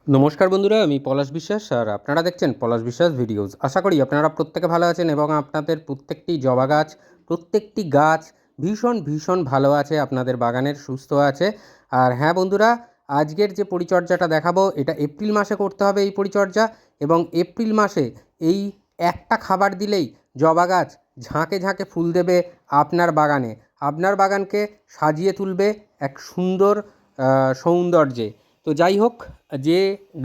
নমস্কার বন্ধুরা, আমি পলাশ বিশ্বাস আর আপনারা দেখছেন পলাশ বিশ্বাস ভিডিওস। আশা করি আপনারা প্রত্যেকে ভালো আছেন এবং আপনাদের প্রত্যেকটি জবা গাছ, প্রত্যেকটি গাছ ভীষণ ভীষণ ভালো আছে, আপনাদের বাগানের সুস্থ আছে। আর হ্যাঁ বন্ধুরা, আজকের যে পরিচর্যাটা দেখাবো এটা এপ্রিল মাসে করতে হবে এই পরিচর্যা। এবং এপ্রিল মাসে এই একটা খাবার দিলেই জবা গাছ ঝাঁকে ঝাঁকে ফুল দেবে আপনার বাগানে, আপনার বাগানকে সাজিয়ে তুলবে এক সুন্দর সৌন্দর্যে। তো যাই হোক, যে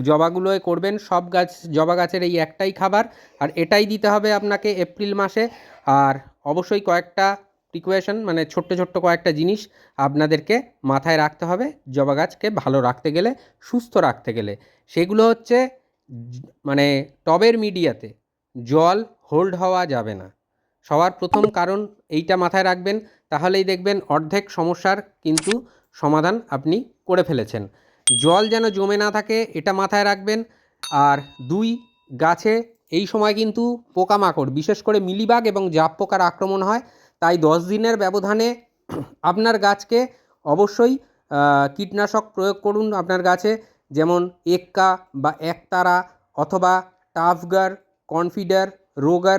জবাগুলোয় করবেন সব গাছ, জবা গাছের এই একটাই খাবার আর এটাই দিতে হবে আপনাকে এপ্রিল মাসে। আর অবশ্যই কয়েকটা প্রিকোয়েশন, মানে ছোট্ট ছোট্ট কয়েকটা জিনিস আপনাদেরকে মাথায় রাখতে হবে জবা গাছকে ভালো রাখতে গেলে, সুস্থ রাখতে গেলে। সেগুলো হচ্ছে মানে টবের মিডিয়াতে জল হোল্ড হওয়া যাবে না সবার প্রথম কারণ। এইটা মাথায় রাখবেন, তাহলেই দেখবেন অর্ধেক সমস্যার কিন্তু সমাধান আপনি করে ফেলেছেন। জল যেন জমে না থাকে এটা মাথায় রাখবেন। আর দুই, গাছে এই সময় কিন্তু পোকামাকড়, বিশেষ করে মিলিবাগ এবং জাপ পোকার আক্রমণ হয়। তাই 10 দিনের ব্যবধানে আপনার গাছকে অবশ্যই কীটনাশক প্রয়োগ করুন আপনার গাছে, যেমন এক্কা বা একতারা অথবা টাফগার, কনফিডার,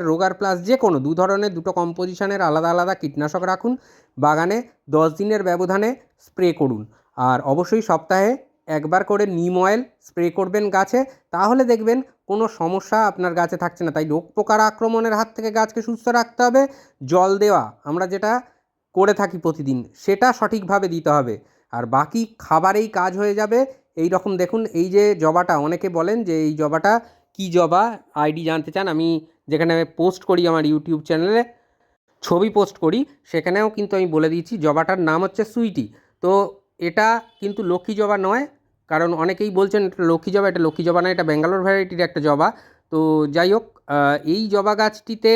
রোগার প্লাস, যে কোনো দু ধরনের দুটো কম্পোজিশনের আলাদা আলাদা কীটনাশক রাখুন বাগানে, 10 দিনের ব্যবধানে স্প্রে করুন। আর অবশ্যই সপ্তাহে একবার করে নিম অয়েল স্প্রে করবেন গাছে, তাহলে দেখবেন কোনো সমস্যা আপনার গাছে থাকছে না। তাই রোগ পোকার আক্রমণের হাত থেকে গাছকে সুস্থ রাখতে হবে। জল দেওয়া আমরা যেটা করে থাকি প্রতিদিন সেটা সঠিকভাবে দিতে হবে, আর বাকি খাবারেই কাজ হয়ে যাবে। এই রকম দেখুন, এই যে জবাটা, অনেকে বলেন যে এই জবাটা কী জবা, আইডি জানতে চান, আমি যেখানে পোস্ট করি আমার ইউটিউব চ্যানেলে ছবি পোস্ট করি সেখানেও কিন্তু আমি বলে দিয়েছি জবাটার নাম হচ্ছে সুইটি। তো এটা কিন্তু লক্ষ্মী জবা নয়, কারণ অনেকেই বলছেন এটা লক্ষ্মী জবা, এটা লক্ষ্মী জবা না, এটা ব্যাঙ্গালোর ভ্যারাইটির একটা জবা। তো যাই হোক, এই জবা গাছটিতে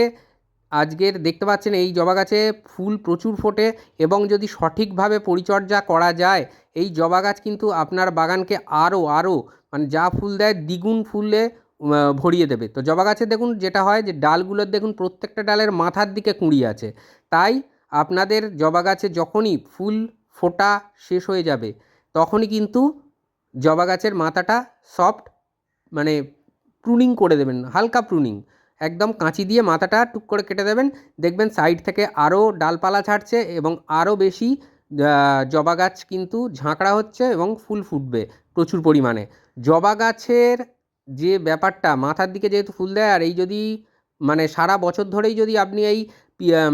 আজকের দেখতে পাচ্ছেন এই জবা গাছে ফুল প্রচুর ফোটে, এবং যদি সঠিকভাবে পরিচর্যা করা যায় এই জবা গাছ কিন্তু আপনার বাগানকে আরও আরও মানে যা ফুল দেয় দ্বিগুণ ফুলে ভরিয়ে দেবে। তো জবা গাছের দেখুন যেটা হয় যে ডালগুলোর দেখুন প্রত্যেকটা ডালের মাথার দিকে কুঁড়ি আছে। তাই আপনাদের জবা গাছে যখনই ফুল ফোটা শেষ হয়ে যাবে তখনই কিন্তু জবা গাছের মাথাটা সফট, মানে প্রুনিং করে দেবেন, হালকা প্রুনিং, একদম কাঁচি দিয়ে মাথাটা টুক করে কেটে দেবেন। দেখবেন সাইড থেকে আরও ডালপালা ছাড়ছে এবং আরও বেশি জবা গাছ কিন্তু ঝাঁকড়া হচ্ছে এবং ফুল ফুটবে প্রচুর পরিমাণে। জবা গাছের যে ব্যাপারটা, মাথার দিকে যেহেতু ফুল দেয়, আর এই যদি মানে সারা বছর ধরেই যদি আপনি এই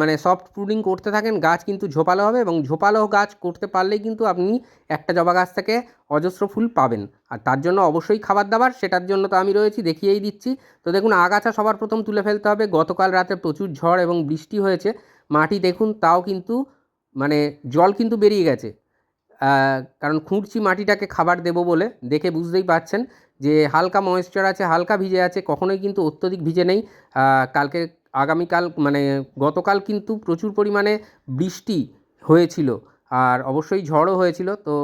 মানে সফট প্রুনিং করতে থাকেন গাছ কিন্তু ঝোপালো হবে, এবং ঝোপালো গাছ করতে পারলেই কিন্তু আপনি একটা জবা গাছ থেকে অজস্র ফুল পাবেন। আর তার জন্য অবশ্যই খাবার দাবার, সেটার জন্য তো আমি রয়েছি, দেখিয়েই দিচ্ছি। তো দেখুন, আগাছা সবার প্রথম তুলে ফেলতে হবে। গতকাল রাতে প্রচুর ঝড় এবং বৃষ্টি হয়েছে, মাটি দেখুন তাও কিন্তু মানে জল কিন্তু বেরিয়ে গেছে। কারণ খুঁড়ছি মাটিটাকে খাবার দেবো বলে, দেখে বুঝতেই পারছেন যে হালকা ময়েশ্চার আছে, হালকা ভিজে আছে, কখনোই কিন্তু অত্যধিক ভিজে নেই। কালকে, আগামীকাল মানে গতকাল কিন্তু প্রচুর পরিমাণে বৃষ্টি হয়েছিল, আর অবশ্যই ঝড়ও হয়েছিল। তো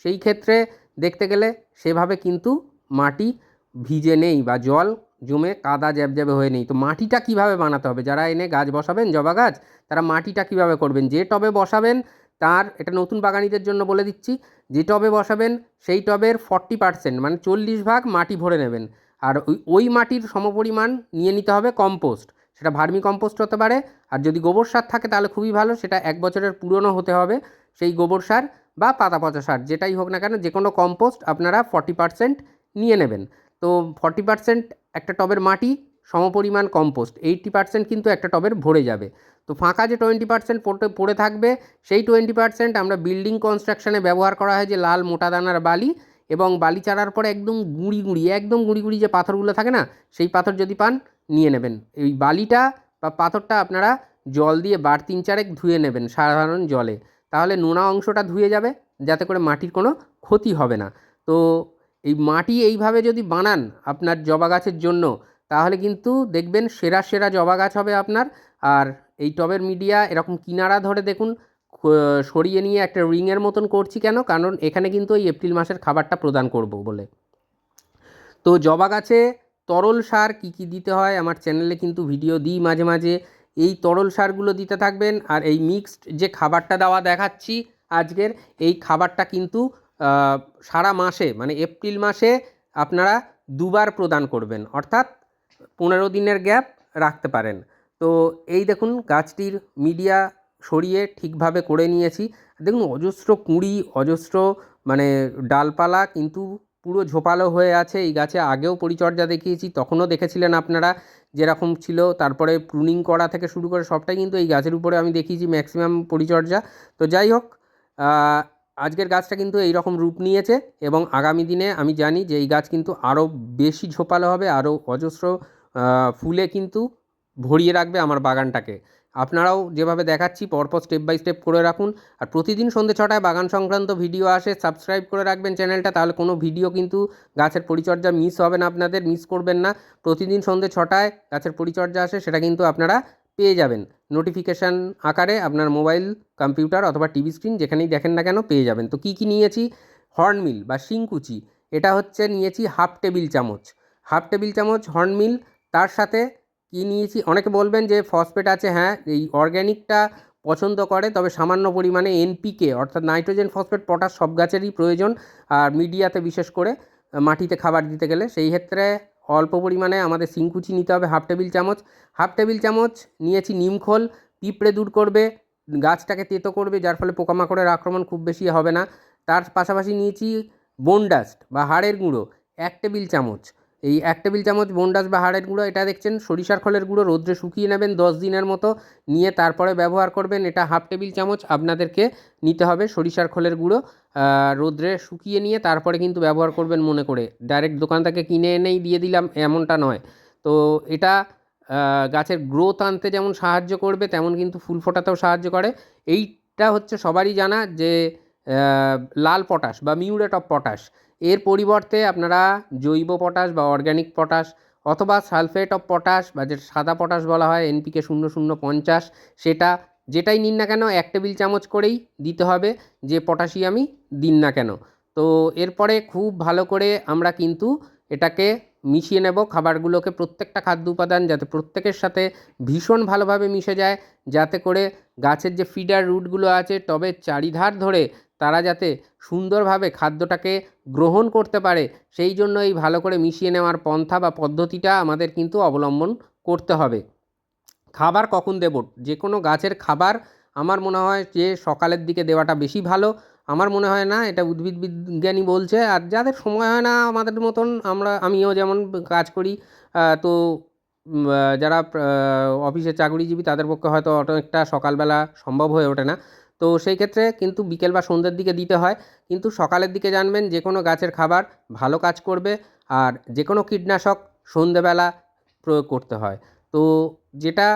সেই ক্ষেত্রে দেখতে গেলে সেভাবে কিন্তু মাটি ভিজে নেই বা জল জমে কাদা জ্যাবজ্যাবে হয়ে নেই। তো মাটিটা কীভাবে বানাতে হবে, যারা এনে গাছ বসাবেন জবা গাছ, তারা মাটিটা কীভাবে করবেন, যে টবে বসাবেন তার, এটা নতুন বাগানীদের জন্য বলে দিচ্ছি, যে টবে বসাবেন সেই টবের 40% মানে 40 ভাগ মাটি ভরে নেবেন। আর ওই মাটির সমপরিমাণ নিয়ে নিতে হবে কম্পোস্ট, সেটা ভার্মি কম্পোস্ট হতে পারে, আর যদি গোবর সার থাকে তাহলে খুবই ভালো, সেটা 1 বছরের পুরনো হতে হবে সেই গোবর সার, বা পাতা পচা সার যেটাই হোক না কেন, যে কোনো কম্পোস্ট আপনারা 40% নিয়ে নেবেন। তো 40% একটা টবের মাটি, সমপরিমাণ কম্পোস্ট 80% কিন্তু একটা টবের ভরে যাবে। তো ফাঁকা যে 20% পড়ে থাকবে সেই 20% আমরা বিল্ডিং কনস্ট্রাকশনে ব্যবহার করা হয় যে লাল মোটা দানার বালি, এবং বালি চাড়ার পরে একদম গুঁড়ি গুঁড়ি, একদম গুঁড়ি গুঁড়ি যে পাথরগুলো থাকে না, সেই পাথর যদি পান নিয়ে নেবেন। এই বালিটা বা পাথরটা আপনারা জল দিয়ে বার 3-4 ধুয়ে নেবেন সাধারণ জলে, তাহলে নোনা অংশটা ধুয়ে যাবে, যাতে করে মাটির কোনো ক্ষতি হবে না। তো এই মাটি এইভাবে যদি বানান আপনার জবা গাছের জন্য, তাহলে কিন্তু দেখবেন সেরা সেরা জবা গাছ হবে আপনার। আর এই টবের মিডিয়া এরকম কিনারা ধরে দেখুন সরিয়ে নিয়ে একটা রিংয়ের মতন করছি কেন, কারণ এখানে কিন্তু এই এপ্রিল মাসের খাবারটা প্রদান করব বলে। তো জবা গাছে তরল সার কী কী দিতে হয় আমার চ্যানেলে কিন্তু ভিডিও দিই মাঝে মাঝে, এই তরল সারগুলো দিতে থাকবেন। আর এই মিক্সড যে খাবারটা দেওয়া দেখাচ্ছি আজকের, এই খাবারটা কিন্তু সারা মাসে মানে এপ্রিল মাসে আপনারা দুবার প্রদান করবেন, অর্থাৎ 15 দিনের গ্যাপ রাখতে পারেন। তো এই দেখুন গাছটির মিডিয়া সরিয়ে ঠিকভাবে করে নিয়েছি। দেখুন অজস্র কুঁড়ি, অজস্র মানে ডালপালা কিন্তু পুরো ঝোপালো হয়ে আছে। এই গাছে আগেও পরিচর্যা দেখিয়েছি, তখনও দেখেছিলেন আপনারা যেরকম ছিল। তারপরে প্রুনিং করা থেকে শুরু করে সবটাই কিন্তু এই গাছের উপরে আমি দেখিয়েছি ম্যাক্সিমাম পরিচর্যা। তো যাই হোক, আজকের গাছটা কিন্তু এই রকম রূপ নিয়েছে এবং আগামী দিনে আমি জানি যে এই গাছ কিন্তু আরও বেশি ঝোপালো হবে, আরও অজস্র ফুলে কিন্তু ভরিয়ে রাখবে আমার বাগানটাকে। আপনারাও যেভাবে দেখাচ্ছি পরপর স্টেপ বাই স্টেপ করে রাখুন। আর প্রতিদিন সন্ধ্যে 6টায় বাগান সংক্রান্ত ভিডিও আসে, সাবস্ক্রাইব করে রাখবেন চ্যানেলটা, তাহলে কোনো ভিডিও কিন্তু গাছের পরিচর্যা মিস হবে না, আপনাদের মিস করবেন না। প্রতিদিন সন্ধ্যে 6টায় গাছের পরিচর্যা আসে, সেটা কিন্তু আপনারা পেয়ে যাবেন নোটিফিকেশান আকারে। আপনার মোবাইল, কম্পিউটার অথবা টিভি স্ক্রিন যেখানেই দেখেন না কেন পেয়ে যাবেন। তো কী কী নিয়েছি? হর্নমিল বা শিংকুচি, এটা হচ্ছে নিয়েছি হাফ টেবিল চামচ হর্নমিল। তার সাথে কী নিয়েছি, অনেকে বলবেন যে ফসফেট আছে, হ্যাঁ এই অর্গ্যানিকটা পছন্দ করে, তবে সামান্য পরিমাণে এনপিকে অর্থাৎ নাইট্রোজেন, ফসফেট, পটাশ সব গাছেরই প্রয়োজন, আর মিডিয়াতে বিশেষ করে মাটিতে খাবার দিতে গেলে সেই ক্ষেত্রে অল্প পরিমাণে আমাদের শিংকুচি নিতে হবে হাফ টেবিল চামচ নিয়েছি নিমখোল, পিঁপড়ে দূর করবে, গাছটাকে তেতো করবে, যার ফলে পোকামাকড়ের আক্রমণ খুব বেশি হবে না। তার পাশাপাশি নিয়েছি বোন ডাস্ট বা হাড়ের গুঁড়ো 1 টেবিল চামচ। এই 1 টেবিল চামচ বোন ডাস্ট বা হাড়ের গুঁড়ো, এটা দেখছেন সরিষার খোলের গুঁড়ো, রোদ্রে শুকিয়ে নেবেন 10 দিনের মতো, নিয়ে তারপরে ব্যবহার করবেন। এটা হাফ টেবিল চামচ আপনাদেরকে নিতে হবে সরিষার খোলের গুঁড়ো, রোদ্রে শুকিয়ে নিয়ে তারপরে কিন্তু ব্যবহার করবেন মনে করে। ডাইরেক্ট দোকান থেকে কিনে এনেই দিয়ে দিলাম এমনটা নয়। তো এটা গাছের গ্রোথ আনতে যেমন সাহায্য করবে, তেমন কিন্তু ফুল ফোটাতেও সাহায্য করে। এইটা হচ্ছে সবারই জানা যে লাল পটাশ বা মিউরেট অফ পটাশ, এর পরিবর্তে আপনারা জৈব পটাশ বা অর্গ্যানিক পটাশ অথবা সালফেট অফ পটাশ বা যেটা সাদা পটাশ বলা হয় NPK 0050, সেটা যেটাই নিন না কেন 1 টেবিল চামচ করেই দিতে হবে, যে পটাশিয়ামই দিন না কেন। তো এরপরে খুব ভালো করে আমরা কিন্তু এটাকে মিশিয়ে নেব খাবারগুলোকে, প্রত্যেকটা খাদ্য উপাদান যাতে প্রত্যেকের সাথে ভীষণ ভালোভাবে মিশে যায়, যাতে করে গাছের যে ফিডার রুটগুলো আছে টবের চারিধার ধরে তারা যাতে সুন্দরভাবে খাদ্যটাকে গ্রহণ করতে পারে, সেই জন্য এই ভালো করে মিশিয়ে নেওয়ার পন্থা বা পদ্ধতিটা আমাদের কিন্তু অবলম্বন করতে হবে। খাবার কখন দেব? যে কোনো গাছের খাবার আমার মনে হয় যে সকালের দিকে দেওয়াটা বেশি ভালো। আমার মনে হয় না, এটা উদ্ভিদ বিজ্ঞানী বলছে। আর যাদের সময় হয় না আমাদের মতন, আমিও যেমন কাজ করি, তো যারা অফিসে চাকরিজীবী তাদের পক্ষে হয়তো অনেকটা সকালবেলা সম্ভব হয়ে ওঠে না। তো সেই ক্ষেত্রে কিন্তু বিকেল বা সন্ধ্যের দিকে দিতে হয়। কিন্তু সকালের দিকে জানবেন যে কোনো গাছের খাবার ভালো কাজ করবে, আর যে কোনো কীটনাশক সন্ধ্যেবেলা প্রয়োগ করতে হয়। তো যেটা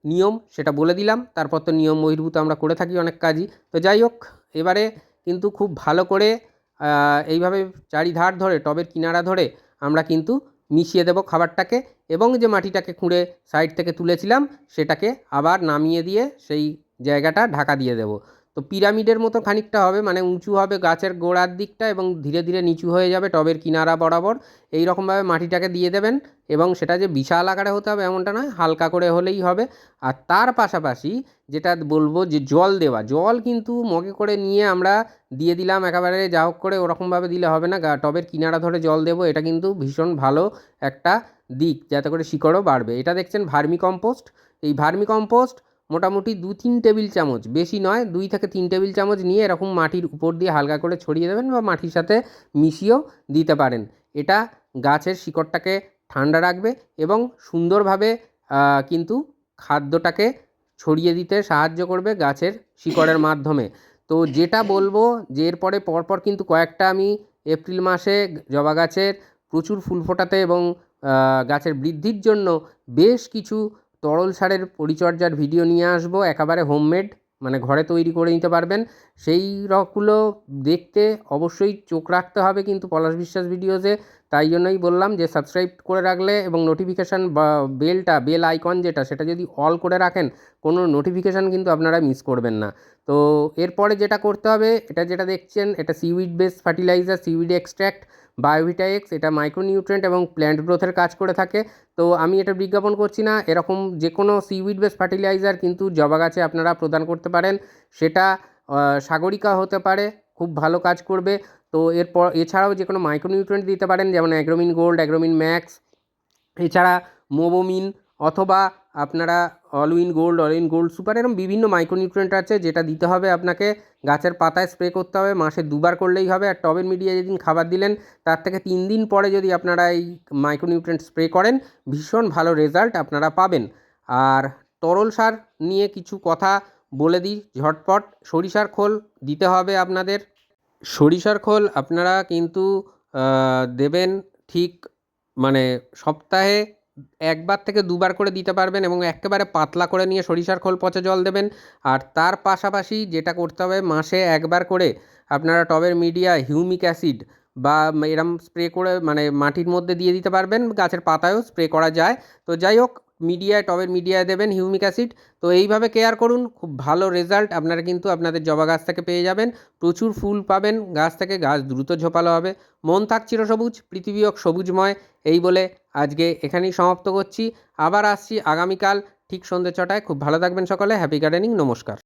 নিয়ম সেটা বলে দিলাম, তারপর তো নিয়ম বহির্ভূত আমরা করে থাকি অনেক কাজই। তো যাই হোক, এবারে কিন্তু খুব ভালো করে এইভাবে চারিধার ধরে টবের কিনারা ধরে আমরা কিন্তু মিশিয়ে দেব খাবারটাকে, এবং যে মাটিটাকে খুঁড়ে সাইড থেকে তুলেছিলাম সেটাকে আবার নামিয়ে দিয়ে সেই জায়গাটা ঢাকা দিয়ে দেব। তো পিরামিডের মতো খানিকটা হবে, মানে উঁচু হবে গাছের গোড়ার দিকটা এবং ধীরে ধীরে নিচু হয়ে যাবে টবের কিনারা বরাবর। এই রকমভাবে মাটিটাকে দিয়ে দেবেন, এবং সেটা যে বিশাল আকারে হতে হবে এমনটা নয়, হালকা করে হলেই হবে। আর তার পাশাপাশি যেটা বলবো যে জল দেওয়া, জল কিন্তু মগে করে নিয়ে আমরা দিয়ে দিলাম একেবারে যা হোক করে, ওরকমভাবে দিলে হবে না। টবের কিনারা ধরে জল দেবো, এটা কিন্তু ভীষণ ভালো একটা দিক, যাতে করে শিকড়ও বাড়বে। এটা দেখছেন ভার্মি কম্পোস্ট। এই ভার্মি কম্পোস্ট মোটামুটি 2-3 টেবিল চামচ, বেশি নয় 2 থেকে 3 টেবিল চামচ নিয়ে এরকম মাটির উপর দিয়ে হালকা করে ছড়িয়ে দেবেন, বা মাটির সাথে মিশিয়েও দিতে পারেন। এটা গাছের শিকড়টাকে ঠান্ডা রাখবে এবং সুন্দরভাবে কিন্তু খাদ্যটাকে ছড়িয়ে দিতে সাহায্য করবে গাছের শিকড়ের মাধ্যমে। তো যেটা বলবো যে এরপরে পরপর কিন্তু কয়েকটা আমি এপ্রিল মাসে জবা গাছের প্রচুর ফুল ফোটাতে এবং গাছের বৃদ্ধির জন্য বেশ কিছু তরল সারের পরিচর্যার ভিডিও নিয়ে আসবো, একেবারে হোমমেড, মানে ঘরে তৈরি করে নিতে পারবেন। সেই রকগুলো দেখতে অবশ্যই চোখ রাখতে হবে কিন্তু পলাশ বিশ্বাস ভিডিওসে। তাই জন্যই বললাম যে সাবস্ক্রাইব করে রাখলে এবং নোটিফিকেশান বা বেল আইকন যেটা, সেটা যদি অল করে রাখেন, কোনো নোটিফিকেশান কিন্তু আপনারা মিস করবেন না। তো এরপরে যেটা করতে হবে, এটা যেটা দেখছেন, এটা seaweed base fertiliser, seaweed extract, বায়োভিটা x, এটা মাইক্রোনিউট্রিয়েন্ট এবং প্ল্যান্ট গ্রোথের কাজ করে থাকে। তো আমি এটা বিজ্ঞাপন করছি না, এরকম যে কোনো সিউইড বেস ফার্টিলাইজার কিন্তু জবা গাছে আপনারা প্রদান করতে পারেন। সেটা সাগরিকা হতে পারে, খুব ভালো কাজ করবে। তো এরপর এছাড়াও যে কোনো মাইক্রোনিউট্রিয়েন্ট দিতে পারেন, যেমন অ্যাগ্রোমিন গোল্ড, অ্যাগ্রোমিন ম্যাক্স, এছাড়া মোবোমিন, অথবা আপনারা অল ইন গোল্ড সুপার, এরকম বিভিন্ন মাইক্রোনিউট্রিয়েন্ট আছে যেটা দিতে হবে আপনাকে। গাছের পাতায় স্প্রে করতে হবে, মাসে 2 বার করলেই হবে। আর টবের মিডিয়ায় যেদিন খাবার দিলেন তার থেকে 3 দিন পরে যদি আপনারা এই মাইক্রোনিউট্রিয়েন্ট স্প্রে করেন, ভীষণ ভালো রেজাল্ট আপনারা পাবেন। আর তরল সার নিয়ে কিছু কথা বলে দিই ঝটপট। সরিষার খোল দিতে হবে আপনাদের। সরিষার খোল আপনারা কিন্তু দেবেন ঠিক, মানে সপ্তাহে 1 বার থেকে 2 বার করে দিতে পারবেন, এবং এক্কেবারে পাতলা করে নিয়ে সরিষার খোল পচা জল দেবেন। আর তার পাশাপাশি যেটা করতে হবে, মাসে 1 বার করে আপনারা টবের মিডিয়ায় হিউমিক অ্যাসিড বা এরম স্প্রে করে, মানে মাটির মধ্যে দিয়ে দিতে পারবেন, গাছের পাতায়ও স্প্রে করা যায়। তো যাই হোক, টবের মিডিয়ায় দেবেন হিউমিক অ্যাসিড। তো এইভাবে কেয়ার করুন, খুব ভালো রেজাল্ট আপনারা কিন্তু আপনাদের জবা গাছ থেকে পেয়ে যাবেন। প্রচুর ফুল পাবেন গাছ থেকে, গাছ দ্রুত ঝোপালো হবে। মন থাক চিরসবুজ, পৃথিবী হোক সবুজময়, এই বলে আজকে এখানেই সমাপ্ত করছি। আবার আসছি আগামীকাল ঠিক সন্ধ্যে 6টায়। খুব ভালো থাকবেন সকলে। হ্যাপি গার্ডেনিং, নমস্কার।